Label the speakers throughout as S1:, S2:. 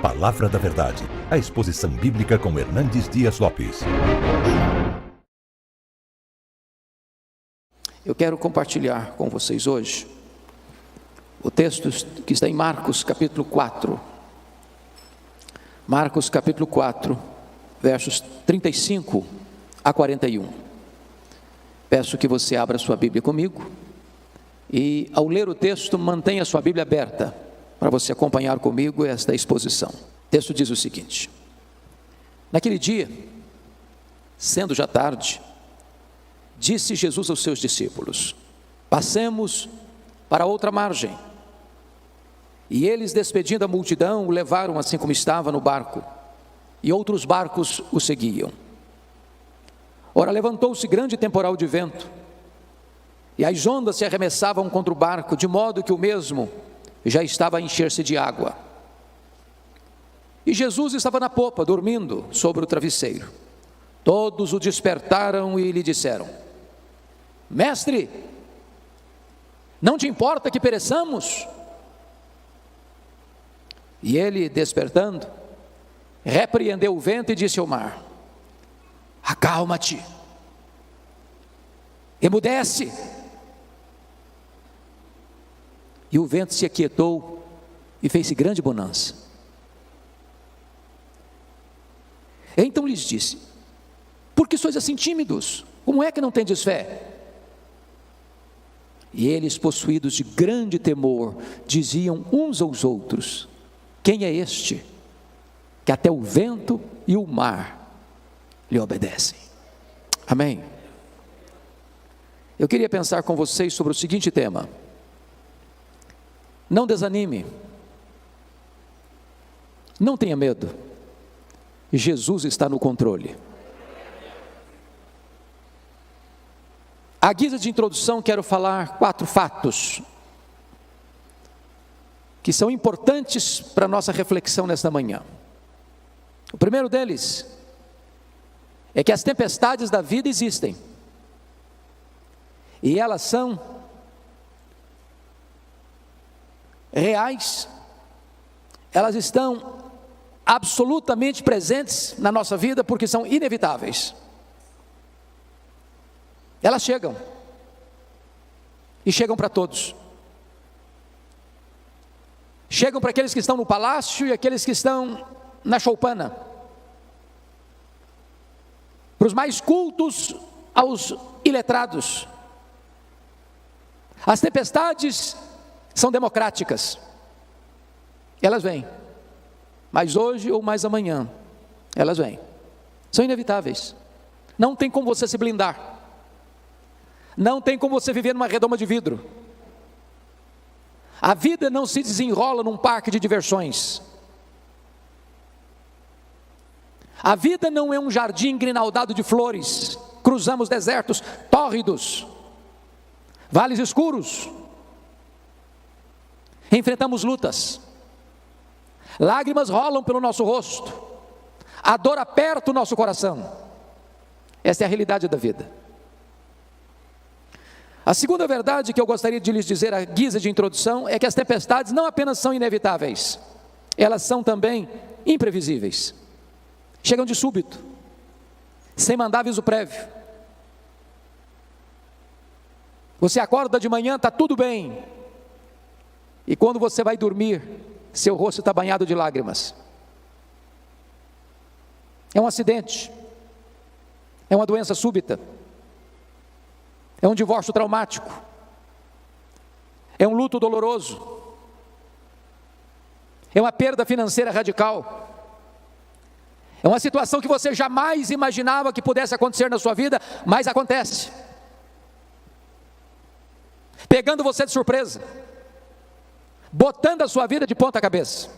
S1: Palavra da Verdade, a exposição bíblica com Hernandes Dias Lopes.
S2: Eu quero compartilhar com vocês hoje o texto que está em Marcos capítulo 4. Marcos capítulo 4, versos 35 a 41. Peço que você abra sua Bíblia comigo e, ao ler o texto, mantenha sua Bíblia aberta para você acompanhar comigo esta exposição. O texto diz o seguinte: naquele dia, sendo já tarde, disse Jesus aos seus discípulos: passemos para outra margem. E eles, despedindo a multidão, o levaram assim como estava no barco, e outros barcos o seguiam. Ora, levantou-se grande temporal de vento, e as ondas se arremessavam contra o barco, de modo que o mesmo já estava a encher-se de água. E Jesus estava na popa, dormindo sobre o travesseiro. Todos o despertaram e lhe disseram: Mestre, não te importa que pereçamos? E ele, despertando, repreendeu o vento e disse ao mar: acalma-te, emudece. E o vento se aquietou e fez-se grande bonança. Então lhes disse: por que sois assim tímidos? Como é que não tendes fé? E eles, possuídos de grande temor, diziam uns aos outros: quem é este, que até o vento e o mar lhe obedecem? Amém? Eu queria pensar com vocês sobre o seguinte tema: não desanime, não tenha medo, Jesus está no controle. À guisa de introdução, quero falar 4 fatos que são importantes para a nossa reflexão nesta manhã. O primeiro deles é que as tempestades da vida existem, e elas são reais, elas estão absolutamente presentes na nossa vida porque são inevitáveis. Elas chegam, e chegam para todos. Chegam para aqueles que estão no palácio e aqueles que estão na choupana, para os mais cultos aos iletrados. As tempestades são democráticas, elas vêm, mas hoje ou mais amanhã, elas vêm, são inevitáveis, não tem como você se blindar, não tem como você viver numa redoma de vidro. A vida não se desenrola num parque de diversões. A vida não é um jardim grinaldado de flores. Cruzamos desertos tórridos, vales escuros, enfrentamos lutas, lágrimas rolam pelo nosso rosto, a dor aperta o nosso coração. Esta é a realidade da vida. A segunda verdade que eu gostaria de lhes dizer à guisa de introdução é que as tempestades não apenas são inevitáveis, elas são também imprevisíveis. Chegam de súbito, sem mandar aviso prévio. Você acorda de manhã, está tudo bem, e quando você vai dormir, seu rosto está banhado de lágrimas. É um acidente, é uma doença súbita, é um divórcio traumático, é um luto doloroso, é uma perda financeira radical, é uma situação que você jamais imaginava que pudesse acontecer na sua vida, mas acontece, pegando você de surpresa, botando a sua vida de ponta cabeça.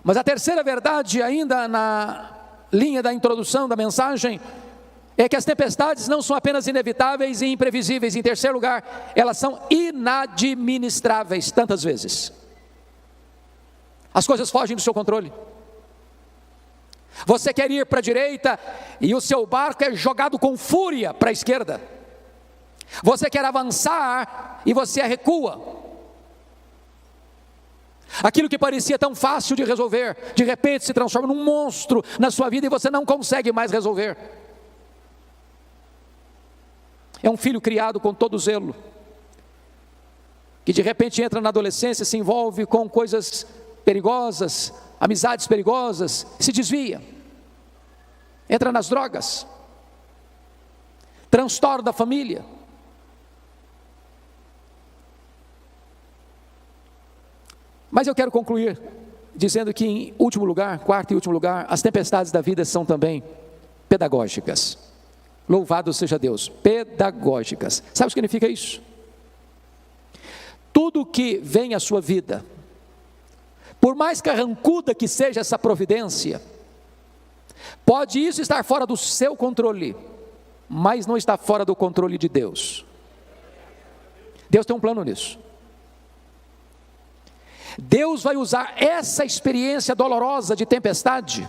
S2: Mas a terceira verdade, ainda na linha da introdução da mensagem, é que as tempestades não são apenas inevitáveis e imprevisíveis. Em terceiro lugar, elas são inadministráveis tantas vezes. As coisas fogem do seu controle. Você quer ir para a direita e o seu barco é jogado com fúria para a esquerda. Você quer avançar e você recua. Aquilo que parecia tão fácil de resolver, de repente se transforma num monstro na sua vida e você não consegue mais resolver. É um filho criado com todo zelo, que de repente entra na adolescência, se envolve com coisas perigosas, amizades perigosas, se desvia, entra nas drogas, transtorno da família. Mas eu quero concluir dizendo que, em último lugar, quarto e último lugar, as tempestades da vida são também pedagógicas. Louvado seja Deus, pedagógicas. Sabe o que significa isso? Tudo que vem à sua vida, por mais carrancuda que seja essa providência, pode isso estar fora do seu controle, mas não está fora do controle de Deus. Deus tem um plano nisso. Deus vai usar essa experiência dolorosa de tempestade,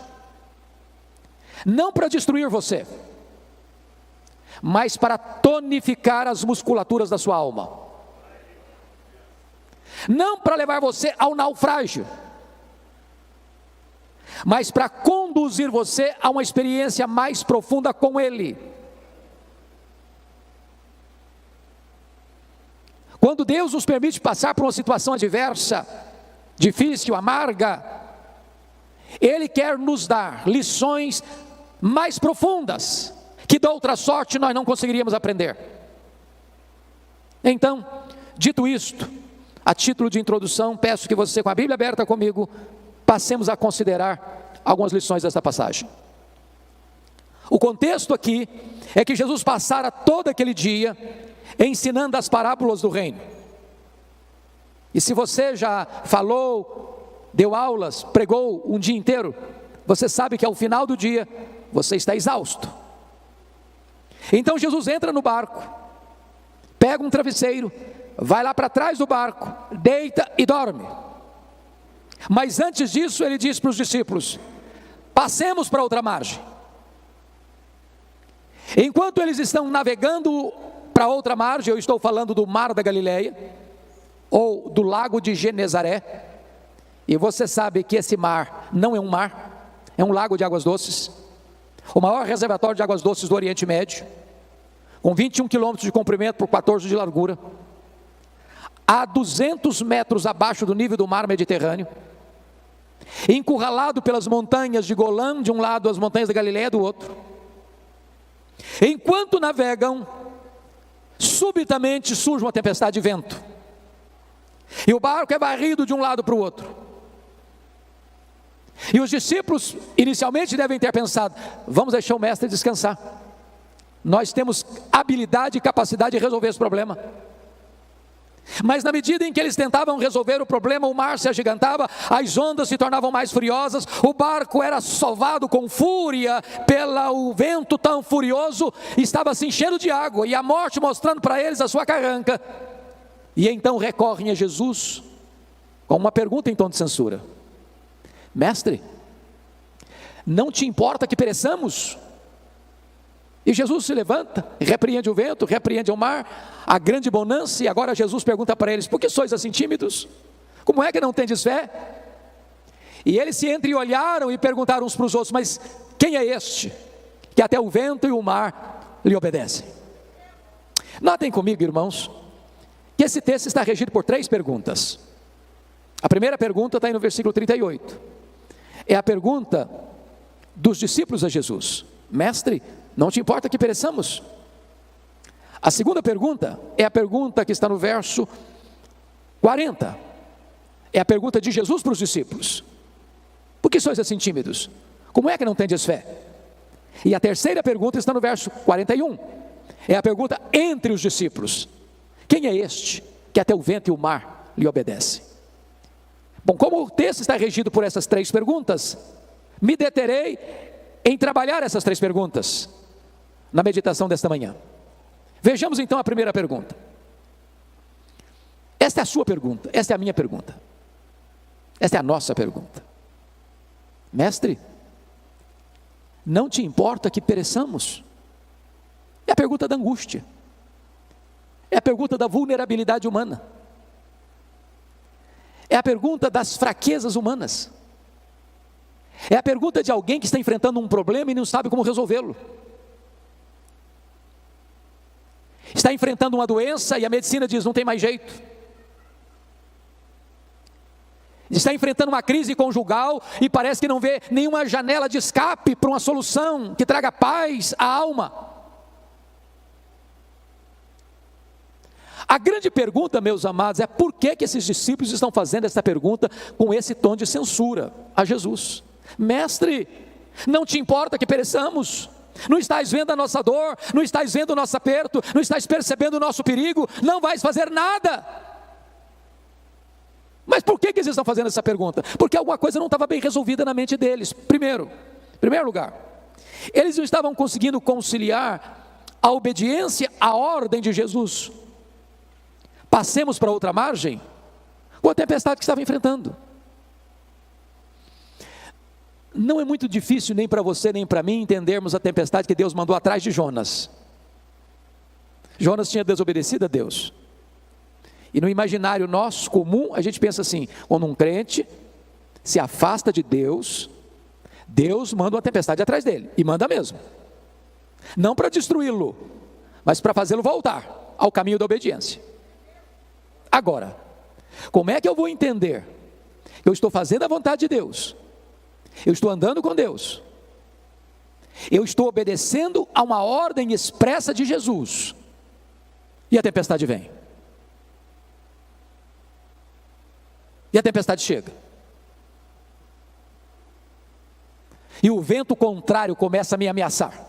S2: não para destruir você, mas para tonificar as musculaturas da sua alma. Não para levar você ao naufrágio, mas para conduzir você a uma experiência mais profunda com Ele. Quando Deus nos permite passar por uma situação adversa, difícil, amarga, Ele quer nos dar lições mais profundas, que de outra sorte nós não conseguiríamos aprender. Então, dito isto, a título de introdução, peço que você, com a Bíblia aberta comigo, passemos a considerar algumas lições desta passagem. O contexto aqui é que Jesus passara todo aquele dia ensinando as parábolas do reino. E se você já falou, deu aulas, pregou um dia inteiro, você sabe que ao final do dia, você está exausto. Então Jesus entra no barco, pega um travesseiro, vai lá para trás do barco, deita e dorme. Mas antes disso ele diz para os discípulos: passemos para outra margem. Enquanto eles estão navegando para outra margem, eu estou falando do Mar da Galileia, ou do Lago de Genezaré, e você sabe que esse mar não é um mar, é um lago de águas doces, o maior reservatório de águas doces do Oriente Médio, com 21 quilômetros de comprimento por 14 de largura, a 200 metros abaixo do nível do mar Mediterrâneo, encurralado pelas montanhas de Golã de um lado, as montanhas da Galileia do outro. Enquanto navegam, subitamente surge uma tempestade de vento, e o barco é varrido de um lado para o outro. E os discípulos inicialmente devem ter pensado: vamos deixar o mestre descansar, nós temos habilidade e capacidade de resolver esse problema. Mas na medida em que eles tentavam resolver o problema, o mar se agigantava, as ondas se tornavam mais furiosas, o barco era sovado com fúria pelo vento tão furioso, estava se enchendo de água, e a morte mostrando para eles a sua carranca. E então recorrem a Jesus com uma pergunta em tom de censura: mestre, não te importa que pereçamos? E Jesus se levanta, repreende o vento, repreende o mar, a grande bonança, e agora Jesus pergunta para eles: por que sois assim tímidos? Como é que não tendes fé? E eles se entreolharam e perguntaram uns para os outros: mas quem é este, que até o vento e o mar lhe obedecem? Notem comigo, irmãos, que esse texto está regido por 3 perguntas. A primeira pergunta está aí no versículo 38. É a pergunta dos discípulos a Jesus: mestre, não te importa que pereçamos? A segunda pergunta é a pergunta que está no verso 40. É a pergunta de Jesus para os discípulos: por que sois assim tímidos? Como é que não tendes fé? E a terceira pergunta está no verso 41. É a pergunta entre os discípulos: quem é este que até o vento e o mar lhe obedecem? Bom, como o texto está regido por essas 3 perguntas, me deterei em trabalhar essas 3 perguntas na meditação desta manhã. Vejamos então a primeira pergunta. Esta é a sua pergunta, esta é a minha pergunta, esta é a nossa pergunta: mestre, não te importa que pereçamos? É a pergunta da angústia, é a pergunta da vulnerabilidade humana, é a pergunta das fraquezas humanas. É a pergunta de alguém que está enfrentando um problema e não sabe como resolvê-lo. Está enfrentando uma doença e a medicina diz: não tem mais jeito. Está enfrentando uma crise conjugal e parece que não vê nenhuma janela de escape para uma solução que traga paz à alma. A grande pergunta, meus amados, é por que esses discípulos estão fazendo essa pergunta com esse tom de censura a Jesus? Mestre, não te importa que pereçamos? Não estás vendo a nossa dor? Não estás vendo o nosso aperto? Não estás percebendo o nosso perigo? Não vais fazer nada? Mas por que eles estão fazendo essa pergunta? Porque alguma coisa não estava bem resolvida na mente deles. Primeiro lugar, eles não estavam conseguindo conciliar a obediência à ordem de Jesus. Passemos para outra margem, com a tempestade que estava enfrentando. Não é muito difícil nem para você nem para mim entendermos a tempestade que Deus mandou atrás de Jonas. Jonas tinha desobedecido a Deus. E no imaginário nosso comum, a gente pensa assim: quando um crente se afasta de Deus, Deus manda uma tempestade atrás dele, e manda mesmo. Não para destruí-lo, mas para fazê-lo voltar ao caminho da obediência. Agora, como é que eu vou entender que eu estou fazendo a vontade de Deus? Eu estou andando com Deus, eu estou obedecendo a uma ordem expressa de Jesus, e a tempestade vem, e a tempestade chega, e o vento contrário começa a me ameaçar.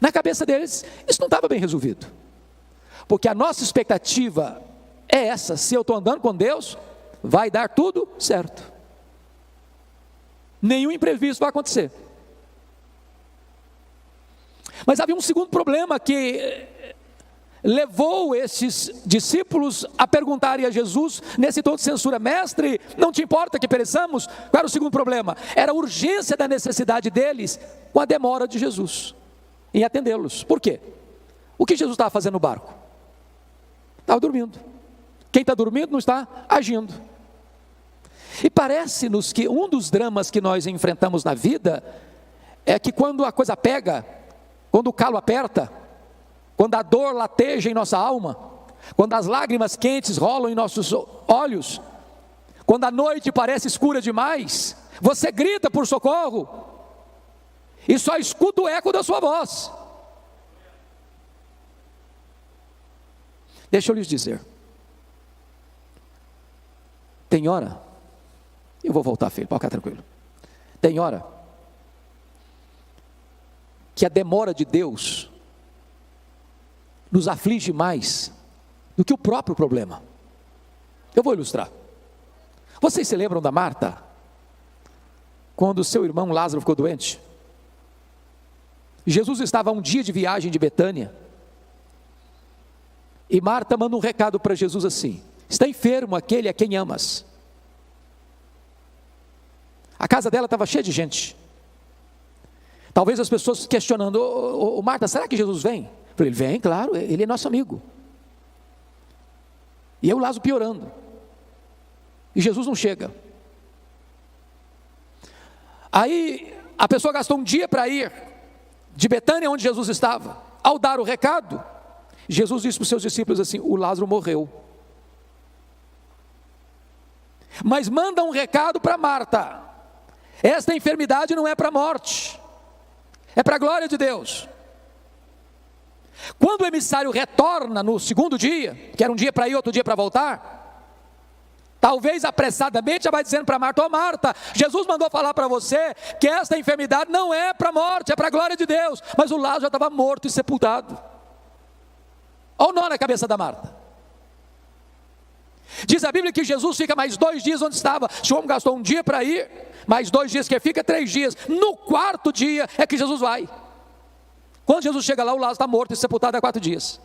S2: Na cabeça deles, isso não estava bem resolvido, porque a nossa expectativa é essa: se eu estou andando com Deus, vai dar tudo certo, nenhum imprevisto vai acontecer. Mas havia um segundo problema que levou esses discípulos a perguntarem a Jesus, nesse tom de censura: mestre, não te importa que pereçamos? Qual era o segundo problema? Era a urgência da necessidade deles com a demora de Jesus em atendê-los. Por quê? O que Jesus estava fazendo no barco? Estava dormindo. Quem está dormindo não está agindo. E parece-nos que um dos dramas que nós enfrentamos na vida é que quando a coisa pega, quando o calo aperta, quando a dor lateja em nossa alma, quando as lágrimas quentes rolam em nossos olhos, quando a noite parece escura demais, você grita por socorro e só escuta o eco da sua voz. Deixa eu lhes dizer, tem hora, eu vou voltar, filho, pode ficar tranquilo. Tem hora que a demora de Deus nos aflige mais do que o próprio problema. Eu vou ilustrar. Vocês se lembram da Marta? Quando seu irmão Lázaro ficou doente? Jesus estava a um dia de viagem de Betânia. E Marta manda um recado para Jesus assim: está enfermo aquele a quem amas. A casa dela estava cheia de gente. Talvez as pessoas questionando: ô Marta, será que Jesus vem? Ele vem, claro, ele é nosso amigo. E eu, Lázaro, piorando. E Jesus não chega. Aí a pessoa gastou um dia para ir de Betânia, onde Jesus estava. Ao dar o recado, Jesus disse para os seus discípulos assim: o Lázaro morreu. Mas manda um recado para Marta: esta enfermidade não é para a morte, é para a glória de Deus. Quando o emissário retorna no segundo dia, que era um dia para ir, outro dia para voltar, talvez apressadamente já vai dizendo para Marta: ô Marta, Jesus mandou falar para você que esta enfermidade não é para a morte, é para a glória de Deus. Mas o Lázaro já estava morto e sepultado. Olha o nó na cabeça da Marta. Diz a Bíblia que Jesus fica mais 2 dias onde estava. Se o homem gastou um dia para ir, mais 2 dias que fica, 3 dias. No 4º dia é que Jesus vai. Quando Jesus chega lá, o Lázaro está morto e sepultado há 4 dias.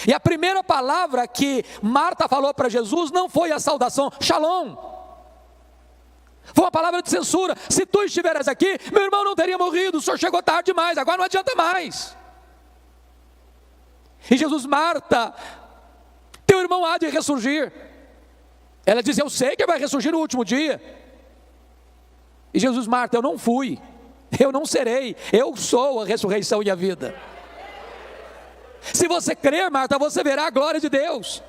S2: E a primeira palavra que Marta falou para Jesus não foi a saudação Shalom, foi uma palavra de censura: se tu estiveras aqui, meu irmão não teria morrido, o senhor chegou tarde demais, agora não adianta mais. E Jesus: Marta, teu teu irmão há de ressurgir. Ela diz: eu sei que vai ressurgir no último dia. E Jesus: Marta, eu não fui, eu não serei, eu sou a ressurreição e a vida. Se você crer, Marta, você verá a glória de Deus.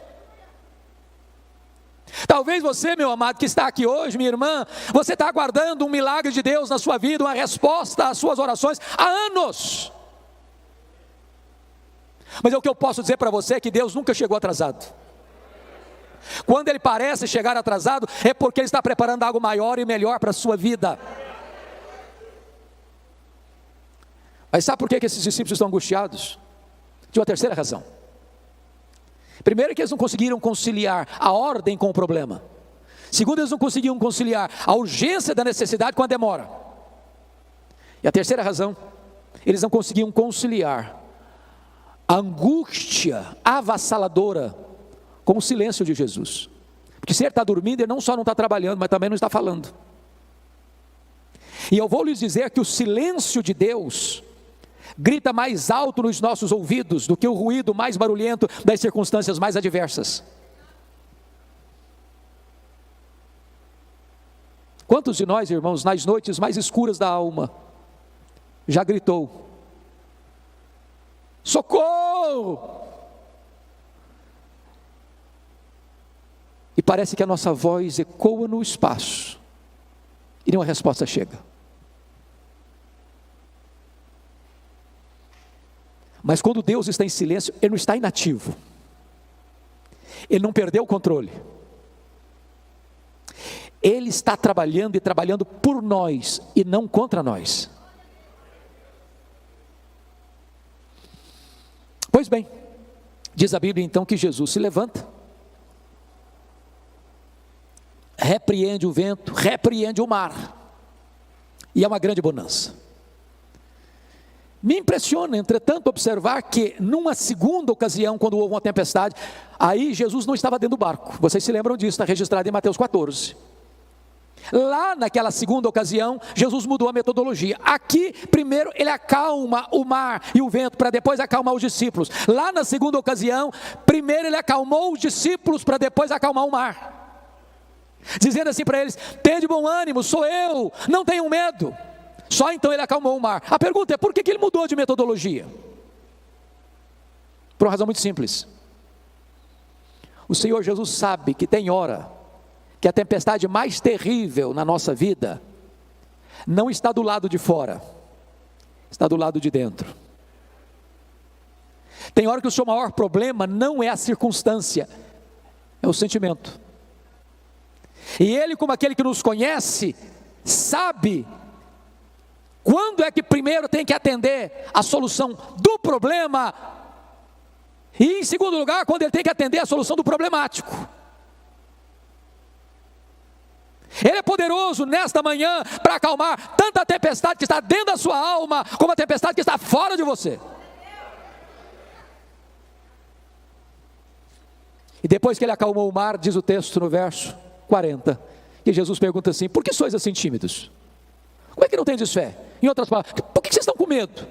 S2: Talvez você, meu amado, que está aqui hoje, minha irmã, você está aguardando um milagre de Deus na sua vida, uma resposta às suas orações há anos. Mas o que eu posso dizer para você é que Deus nunca chegou atrasado. Quando Ele parece chegar atrasado, é porque Ele está preparando algo maior e melhor para a sua vida. Mas sabe por que esses discípulos estão angustiados? De uma terceira razão. Primeiro, que eles não conseguiram conciliar a ordem com o problema. Segundo, eles não conseguiam conciliar a urgência da necessidade com a demora. E a terceira razão, eles não conseguiam conciliar a angústia avassaladora com o silêncio de Jesus. Porque se Ele está dormindo, Ele não só não está trabalhando, mas também não está falando. E eu vou lhes dizer que o silêncio de Deus grita mais alto nos nossos ouvidos do que o ruído mais barulhento das circunstâncias mais adversas. Quantos de nós, irmãos, nas noites mais escuras da alma, já gritou: socorro! E parece que a nossa voz ecoa no espaço e nenhuma resposta chega. Mas quando Deus está em silêncio, Ele não está inativo. Ele não perdeu o controle. Ele está trabalhando e trabalhando por nós e não contra nós. Pois bem, diz a Bíblia então que Jesus se levanta, repreende o vento, repreende o mar, e é uma grande bonança. Me impressiona, entretanto, observar que numa segunda ocasião, quando houve uma tempestade, aí Jesus não estava dentro do barco. Vocês se lembram disso, está registrado em Mateus 14. Lá naquela segunda ocasião, Jesus mudou a metodologia. Aqui, primeiro ele acalma o mar e o vento, para depois acalmar os discípulos. Lá na segunda ocasião, primeiro ele acalmou os discípulos, para depois acalmar o mar, dizendo assim para eles: tende bom ânimo, sou eu, não tenham medo. Só então ele acalmou o mar. A pergunta é: por que ele mudou de metodologia? Por uma razão muito simples. O Senhor Jesus sabe que tem hora que a tempestade mais terrível na nossa vida não está do lado de fora, está do lado de dentro. Tem hora que o seu maior problema não é a circunstância, é o sentimento. E Ele, como aquele que nos conhece, sabe quando é que primeiro tem que atender a solução do problema, e em segundo lugar, quando Ele tem que atender a solução do problemático. Ele é poderoso nesta manhã para acalmar tanto a tempestade que está dentro da sua alma, como a tempestade que está fora de você. E depois que Ele acalmou o mar, diz o texto no verso 40, que Jesus pergunta assim: por que sois assim tímidos? Como é que não tendes fé? Em outras palavras, por que vocês estão com medo?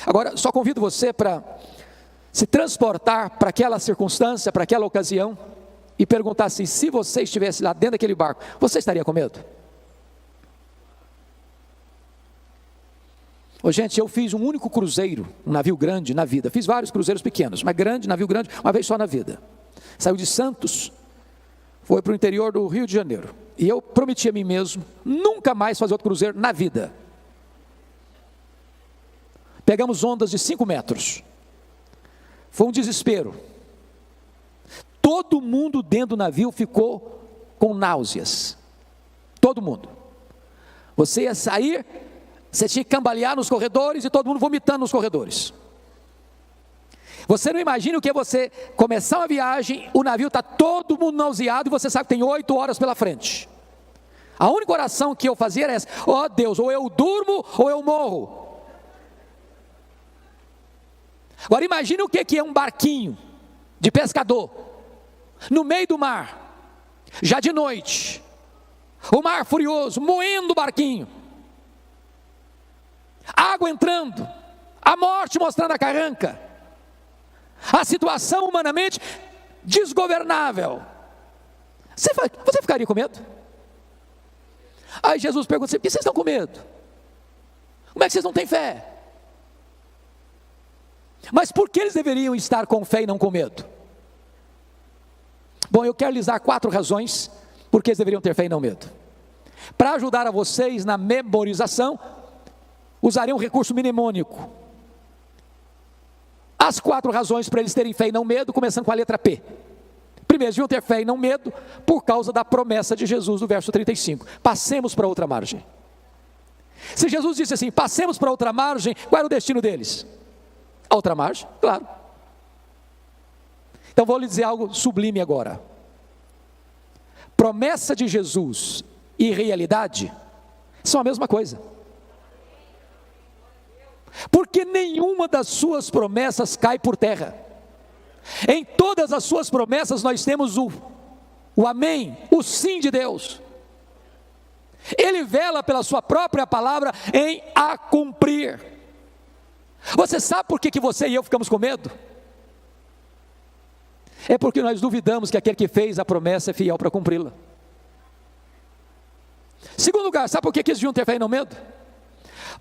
S2: Agora, só convido você para se transportar para aquela circunstância, para aquela ocasião, e perguntar assim: se você estivesse lá dentro daquele barco, você estaria com medo? Ô, gente, eu fiz um único cruzeiro, um navio grande na vida. Fiz vários cruzeiros pequenos, mas grande, navio grande, uma vez só na vida. Saiu de Santos, foi para o interior do Rio de Janeiro. E eu prometi a mim mesmo nunca mais fazer outro cruzeiro na vida. Pegamos ondas de 5 metros. Foi um desespero. Todo mundo dentro do navio ficou com náuseas. Todo mundo. Você ia sair, você tinha que cambalear nos corredores e todo mundo vomitando nos corredores. Você não imagina o que é você começar uma viagem, o navio está todo mundo nauseado e você sabe que tem 8 horas pela frente. A única oração que eu fazia era essa: ó Deus, ou eu durmo ou eu morro. Agora imagine o que é um barquinho de pescador, no meio do mar, já de noite, o mar furioso, moendo o barquinho, água entrando, a morte mostrando a carranca. A situação humanamente desgovernável, você ficaria com medo? Aí Jesus pergunta: por que vocês estão com medo? Como é que vocês não têm fé? Mas por que eles deveriam estar com fé e não com medo? Bom, eu quero lhes dar 4 razões por que eles deveriam ter fé e não medo. Para ajudar a vocês na memorização, usarei um recurso mnemônico. As 4 razões para eles terem fé e não medo, começando com a letra P. Primeiro, eles deviam ter fé e não medo por causa da promessa de Jesus no verso 35. Passemos para outra margem. Se Jesus disse assim: passemos para outra margem, qual era o destino deles? A outra margem, claro. Então vou lhe dizer algo sublime agora. Promessa de Jesus e realidade são a mesma coisa. Porque nenhuma das suas promessas cai por terra. Em todas as suas promessas nós temos o amém, o sim de Deus. Ele vela pela sua própria palavra em a cumprir. Você sabe por que você e eu ficamos com medo? É porque nós duvidamos que aquele que fez a promessa é fiel para cumpri-la. Segundo lugar, sabe por que eles deviam ter fé e não medo?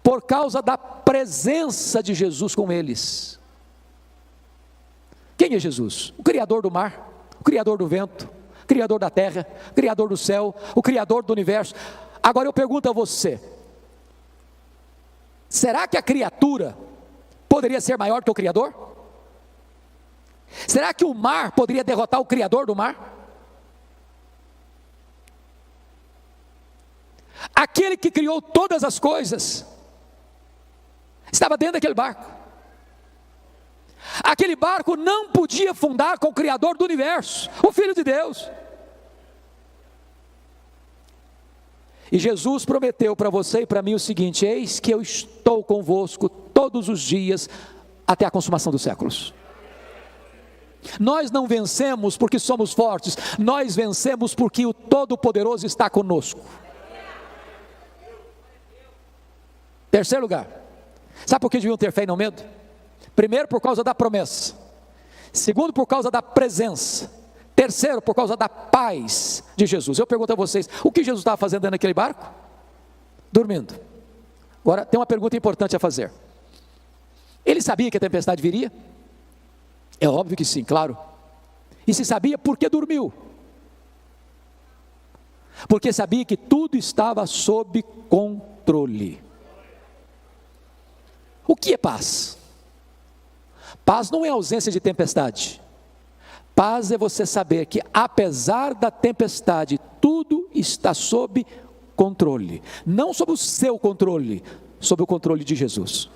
S2: Por causa da presença de Jesus com eles. Quem é Jesus? O Criador do mar, o Criador do vento, o Criador da terra, o Criador do céu, o Criador do universo. Agora eu pergunto a você: será que a criatura poderia ser maior que o Criador? Será que o mar poderia derrotar o Criador do mar? Aquele que criou todas as coisas estava dentro daquele barco. Aquele barco não podia afundar com o Criador do universo, o Filho de Deus. E Jesus prometeu para você e para mim o seguinte: eis que eu estou convosco todos os dias até a consumação dos séculos. Nós não vencemos porque somos fortes, nós vencemos porque o Todo-Poderoso está conosco. Terceiro lugar, sabe por que deviam ter fé e não medo? Primeiro, por causa da promessa. Segundo, por causa da presença. Terceiro, por causa da paz de Jesus. Eu pergunto a vocês: o que Jesus estava fazendo dentro daquele barco? Dormindo. Agora, tem uma pergunta importante a fazer. Ele sabia que a tempestade viria? É óbvio que sim, claro. E se sabia, por que dormiu? Porque sabia que tudo estava sob controle. O que é paz? Paz não é ausência de tempestade. Paz é você saber que apesar da tempestade, tudo está sob controle. Não sob o seu controle, sob o controle de Jesus.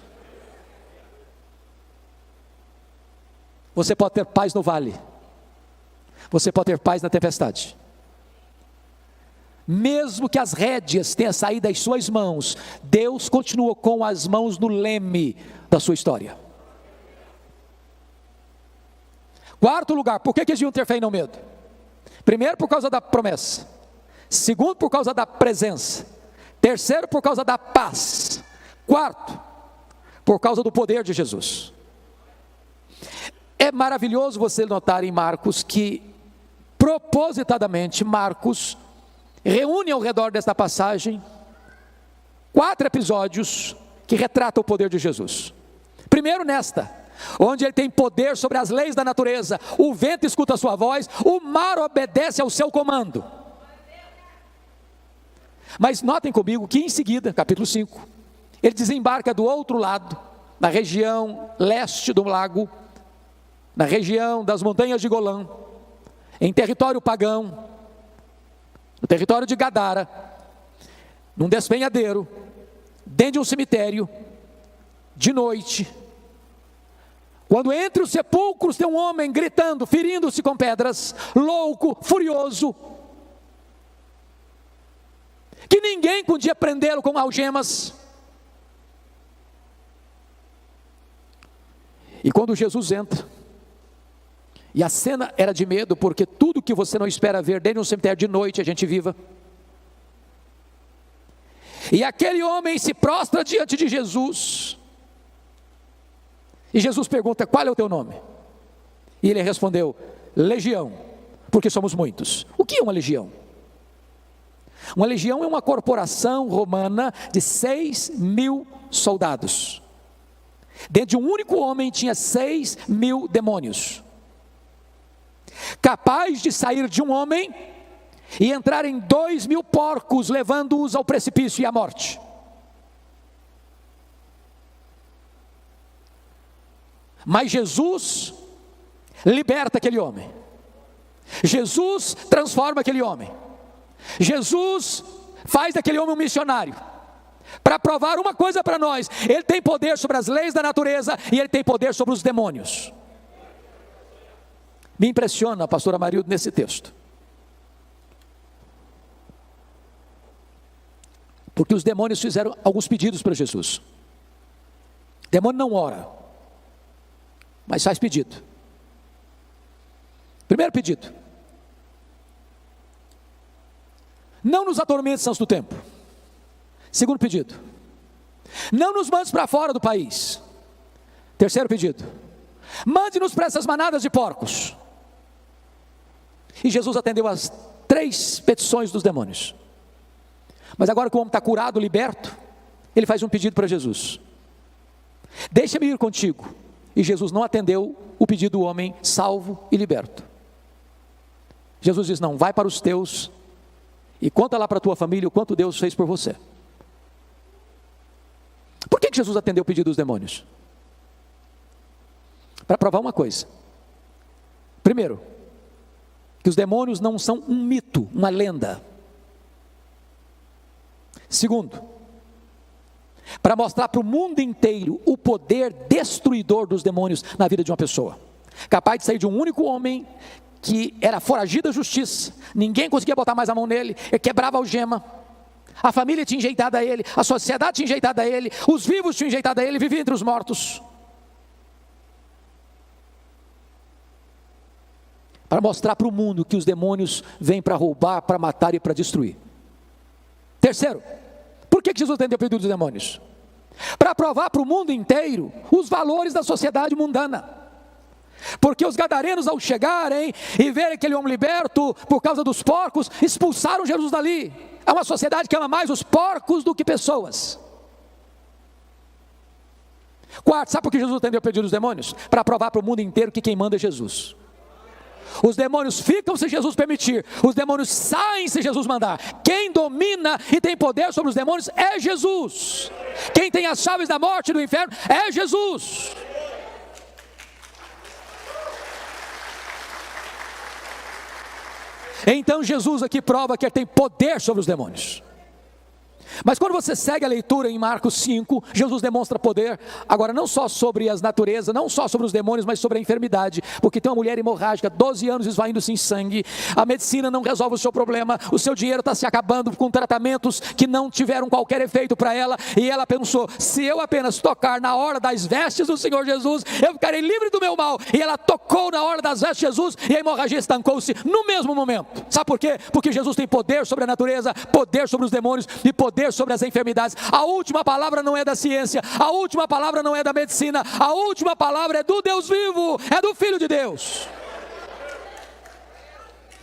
S2: Você pode ter paz no vale. Você pode ter paz na tempestade. Mesmo que as rédeas tenham saído das suas mãos, Deus continua com as mãos no leme da sua história. Quarto lugar, por que eles deviam ter fé e não medo? Primeiro, por causa da promessa. Segundo, por causa da presença. Terceiro, por causa da paz. Quarto, por causa do poder de Jesus. É maravilhoso você notar em Marcos que, propositadamente, Marcos reúne ao redor desta passagem 4 episódios que retratam o poder de Jesus. Primeiro, nesta, onde ele tem poder sobre as leis da natureza, o vento escuta a sua voz, o mar obedece ao seu comando. Mas notem comigo que em seguida, capítulo 5, ele desembarca do outro lado, na região leste do lago, na região das montanhas de Golã, em território pagão, no território de Gadara, num despenhadeiro, dentro de um cemitério, de noite, quando entre os sepulcros tem um homem gritando, ferindo-se com pedras, louco, furioso, que ninguém podia prendê-lo com algemas. E quando Jesus entra, e a cena era de medo, porque tudo que você não espera ver dentro de um cemitério de noite, a gente viva. E aquele homem se prostra diante de Jesus. E Jesus pergunta: qual é o teu nome? E ele respondeu: legião, porque somos muitos. O que é uma legião? Uma legião é uma corporação romana de 6.000 soldados. Dentro de um único homem tinha 6.000 demônios, capaz de sair de um homem e entrar em 2.000 porcos, levando-os ao precipício e à morte. Mas Jesus liberta aquele homem. Jesus transforma aquele homem. Jesus faz daquele homem um missionário, para provar uma coisa para nós: ele tem poder sobre as leis da natureza e ele tem poder sobre os demônios. Me impressiona, pastor Amarildo, nesse texto, porque os demônios fizeram alguns pedidos para Jesus. O demônio não ora, mas faz pedido. Primeiro pedido: não nos atormentes antes do tempo. Segundo pedido: não nos mandes para fora do país. Terceiro pedido: mande-nos para essas manadas de porcos. E Jesus atendeu as 3 petições dos demônios. Mas agora que o homem está curado, liberto, ele faz um pedido para Jesus: deixa-me ir contigo. E Jesus não atendeu o pedido do homem salvo e liberto. Jesus diz: não, vai para os teus e conta lá para a tua família o quanto Deus fez por você. Por que Jesus atendeu o pedido dos demônios? Para provar uma coisa. Primeiro, que os demônios não são um mito, uma lenda. Segundo, para mostrar para o mundo inteiro o poder destruidor dos demônios na vida de uma pessoa, capaz de sair de um único homem que era foragido da justiça, ninguém conseguia botar mais a mão nele, ele quebrava a algema, a família tinha enjeitado a ele, a sociedade tinha enjeitado a ele, os vivos tinham enjeitado a ele, vivia entre os mortos. Para mostrar para o mundo que os demônios vêm para roubar, para matar e para destruir. Terceiro, por que Jesus atendeu o pedido dos demônios? Para provar para o mundo inteiro os valores da sociedade mundana. Porque os gadarenos, ao chegarem e verem aquele homem liberto por causa dos porcos, expulsaram Jesus dali. É uma sociedade que ama mais os porcos do que pessoas. Quarto, sabe por que Jesus atendeu o pedido dos demônios? Para provar para o mundo inteiro que quem manda é Jesus. Os demônios ficam se Jesus permitir, os demônios saem se Jesus mandar. Quem domina e tem poder sobre os demônios é Jesus. Quem tem as chaves da morte e do inferno é Jesus. Então Jesus aqui prova que ele tem poder sobre os demônios. Mas quando você segue a leitura em Marcos 5, Jesus demonstra poder, agora não só sobre as naturezas, não só sobre os demônios, mas sobre a enfermidade, porque tem uma mulher hemorrágica, 12 anos esvaindo-se em sangue, a medicina não resolve o seu problema, o seu dinheiro está se acabando com tratamentos que não tiveram qualquer efeito para ela, e ela pensou: se eu apenas tocar na hora das vestes do Senhor Jesus, eu ficarei livre do meu mal. E ela tocou na hora das vestes de Jesus, e a hemorragia estancou-se no mesmo momento. Sabe por quê? Porque Jesus tem poder sobre a natureza, poder sobre os demônios e poder sobre as enfermidades. A última palavra não é da ciência, a última palavra não é da medicina, a última palavra é do Deus vivo, é do Filho de Deus.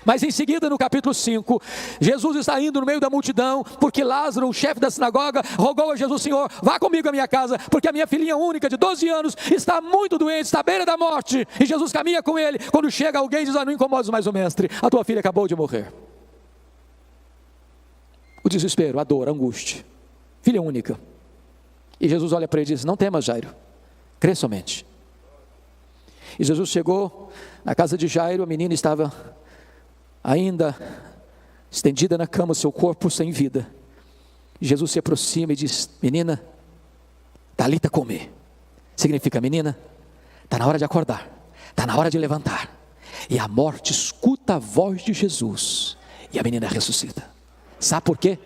S2: Mas em seguida, no capítulo 5, Jesus está indo no meio da multidão, porque Lázaro, o chefe da sinagoga, rogou a Jesus: Senhor, vá comigo à minha casa, porque a minha filhinha única de 12 anos está muito doente, está à beira da morte. E Jesus caminha com ele. Quando chega alguém, diz: não incomodes mais o mestre, a tua filha acabou de morrer. O desespero, a dor, a angústia, filha única. E Jesus olha para ele e diz: não temas, Jairo, crê somente. E Jesus chegou na casa de Jairo, a menina estava ainda estendida na cama, seu corpo sem vida. E Jesus se aproxima e diz: menina, talita cumi, significa: menina, está na hora de acordar, está na hora de levantar. E a morte escuta a voz de Jesus, e a menina ressuscita. Sabe por quê?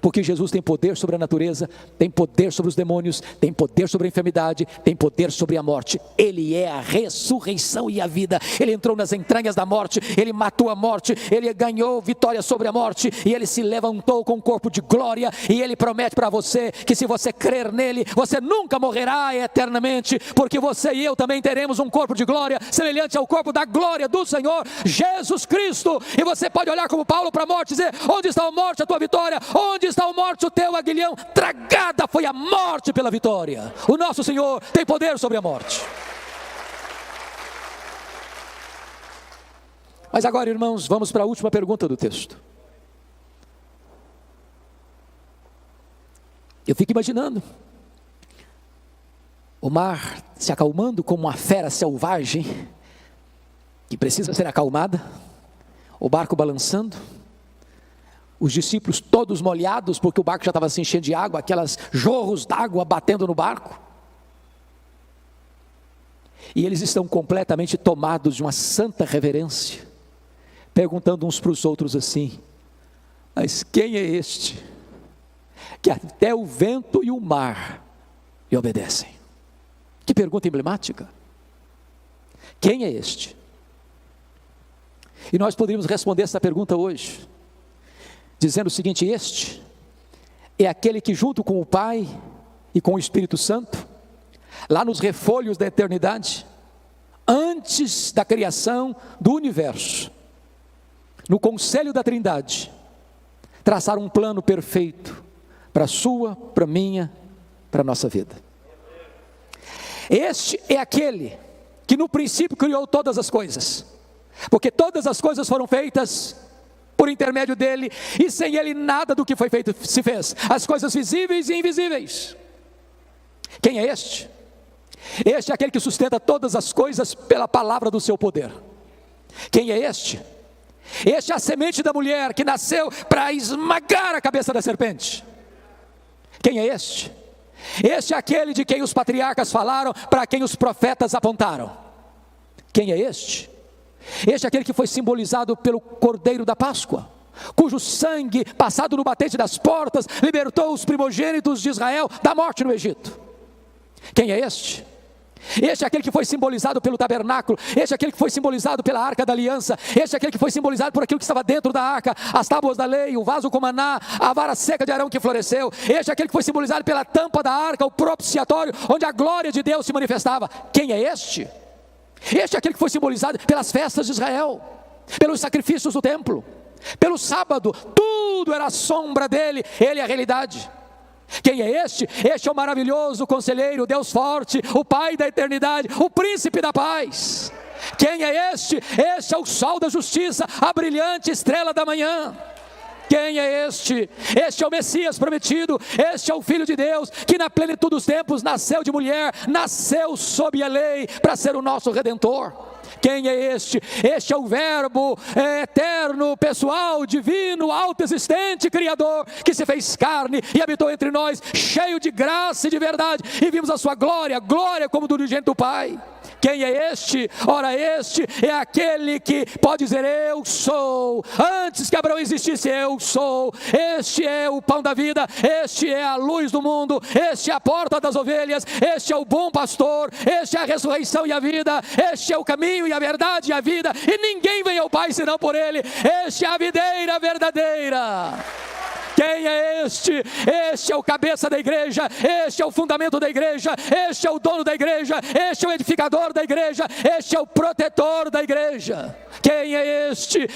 S2: Porque Jesus tem poder sobre a natureza, tem poder sobre os demônios, tem poder sobre a enfermidade, tem poder sobre a morte. Ele é a ressurreição e a vida. Ele entrou nas entranhas da morte, ele matou a morte, ele ganhou vitória sobre a morte, e ele se levantou com um corpo de glória, e ele promete para você que se você crer nele, você nunca morrerá eternamente, porque você e eu também teremos um corpo de glória, semelhante ao corpo da glória do Senhor Jesus Cristo. E você pode olhar como Paulo para a morte e dizer: onde está a morte, a tua vitória? Onde está a morte, o teu aguilhão? Tragada foi a morte pela vitória. O nosso Senhor tem poder sobre a morte. Mas agora, irmãos, vamos para a última pergunta do texto. Eu fico imaginando o mar se acalmando como uma fera selvagem que precisa ser acalmada, o barco balançando, os discípulos todos molhados, porque o barco já estava se enchendo de água, aquelas jorros d'água batendo no barco, e eles estão completamente tomados de uma santa reverência, perguntando uns para os outros assim: mas quem é este, que até o vento e o mar lhe obedecem? Que pergunta emblemática. Quem é este? E nós poderíamos responder essa pergunta hoje, dizendo o seguinte: este é aquele que junto com o Pai e com o Espírito Santo, lá nos refolhos da eternidade, antes da criação do universo, no conselho da Trindade, traçaram um plano perfeito para a sua, para a minha, para a nossa vida. Este é aquele que no princípio criou todas as coisas, porque todas as coisas foram feitas por intermédio dele, e sem ele nada do que foi feito se fez, as coisas visíveis e invisíveis. Quem é este? Este é aquele que sustenta todas as coisas pela palavra do seu poder. Quem é este? Este é a semente da mulher que nasceu para esmagar a cabeça da serpente. Quem é este? Este é aquele de quem os patriarcas falaram, para quem os profetas apontaram. Quem é este? Este é aquele que foi simbolizado pelo Cordeiro da Páscoa, cujo sangue, passado no batente das portas, libertou os primogênitos de Israel da morte no Egito. Quem é este? Este é aquele que foi simbolizado pelo tabernáculo, este é aquele que foi simbolizado pela arca da aliança, este é aquele que foi simbolizado por aquilo que estava dentro da arca, as tábuas da lei, o vaso com maná, a vara seca de Arão que floresceu. Este é aquele que foi simbolizado pela tampa da arca, o propiciatório, onde a glória de Deus se manifestava. Quem é este? Este é aquele que foi simbolizado pelas festas de Israel, pelos sacrifícios do templo, pelo sábado. Tudo era a sombra dele, ele é a realidade. Quem é este? Este é o maravilhoso conselheiro, Deus forte, o Pai da eternidade, o príncipe da paz. Quem é este? Este é o sol da justiça, a brilhante estrela da manhã. Quem é este? Este é o Messias prometido, este é o Filho de Deus, que na plenitude dos tempos nasceu de mulher, nasceu sob a lei, para ser o nosso Redentor. Quem é este? Este é o Verbo eterno, pessoal, divino, autoexistente, Criador, que se fez carne e habitou entre nós, cheio de graça e de verdade, e vimos a sua glória, glória como do unigênito Pai. Quem é este? Ora, este é aquele que pode dizer: eu sou, antes que Abraão existisse, eu sou. Este é o pão da vida, este é a luz do mundo, este é a porta das ovelhas, este é o bom pastor, este é a ressurreição e a vida, este é o caminho e a verdade e a vida, e ninguém vem ao Pai senão por ele. Este é a videira verdadeira. Quem é este? Este é o cabeça da igreja, este é o fundamento da igreja, este é o dono da igreja, este é o edificador da igreja, este é o protetor da igreja. Quem é este?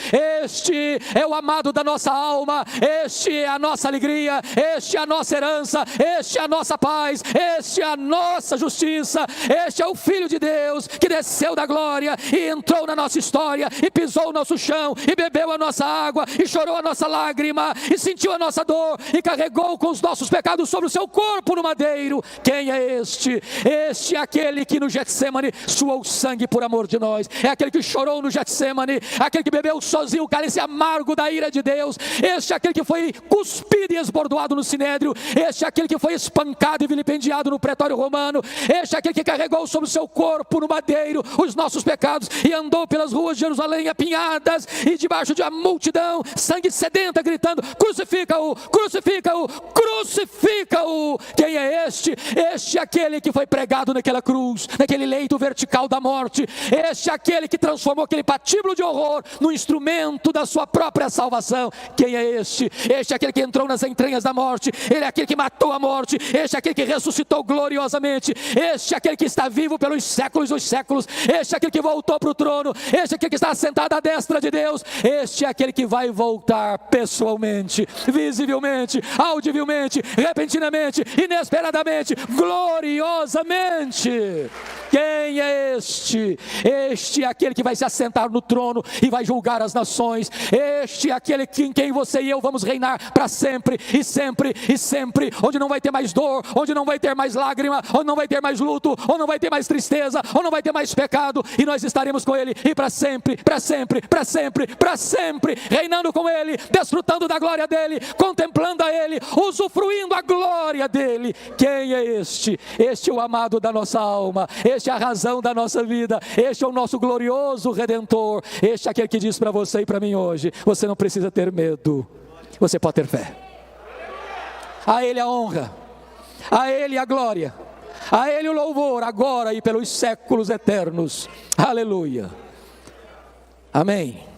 S2: Este é o amado da nossa alma, este é a nossa alegria, este é a nossa herança, este é a nossa paz, este é a nossa justiça, este é o Filho de Deus que desceu da glória e entrou na nossa história e pisou o nosso chão e bebeu a nossa água e chorou a nossa lágrima e sentiu a nossa dor e carregou com os nossos pecados sobre o seu corpo no madeiro. Quem é este? Este é aquele que no Getsemane suou sangue por amor de nós, é aquele que chorou no Getsemane, aquele que bebeu sozinho o cálice amargo da ira de Deus. Este é aquele que foi cuspido e esbordoado no sinédrio, este é aquele que foi espancado e vilipendiado no pretório romano, este é aquele que carregou sobre o seu corpo no madeiro os nossos pecados e andou pelas ruas de Jerusalém apinhadas e debaixo de uma multidão sangue sedenta gritando: crucifica-o, crucifica-o, crucifica-o, crucifica-o. Quem é este? Este é aquele que foi pregado naquela cruz, naquele leito vertical da morte. Este é aquele que transformou aquele patíbulo de horror no instrumento da sua própria salvação. Quem é este? Este é aquele que entrou nas entranhas da morte. Ele é aquele que matou a morte. Este é aquele que ressuscitou gloriosamente. Este é aquele que está vivo pelos séculos dos séculos. Este é aquele que voltou para o trono. Este é aquele que está sentado à destra de Deus. Este é aquele que vai voltar pessoalmente, visivelmente, audivelmente, repentinamente, inesperadamente, gloriosamente. Quem é este? Este é aquele que vai se assentar no trono e vai julgar as nações. Este é aquele em quem você e eu vamos reinar para sempre e sempre e sempre, onde não vai ter mais dor, onde não vai ter mais lágrima, onde não vai ter mais luto, onde não vai ter mais tristeza, onde não vai ter mais pecado, e nós estaremos com Ele, e para sempre, para sempre, para sempre, para sempre, reinando com Ele, desfrutando da glória dEle, contemplando a Ele, usufruindo a glória dEle. Quem é este? Este é o amado da nossa alma, este é a razão da nossa vida, este é o nosso glorioso Redentor, este é aquele que diz para você e para mim hoje: você não precisa ter medo, você pode ter fé. A Ele a honra, a Ele a glória, a Ele o louvor, agora e pelos séculos eternos. Aleluia. Amém.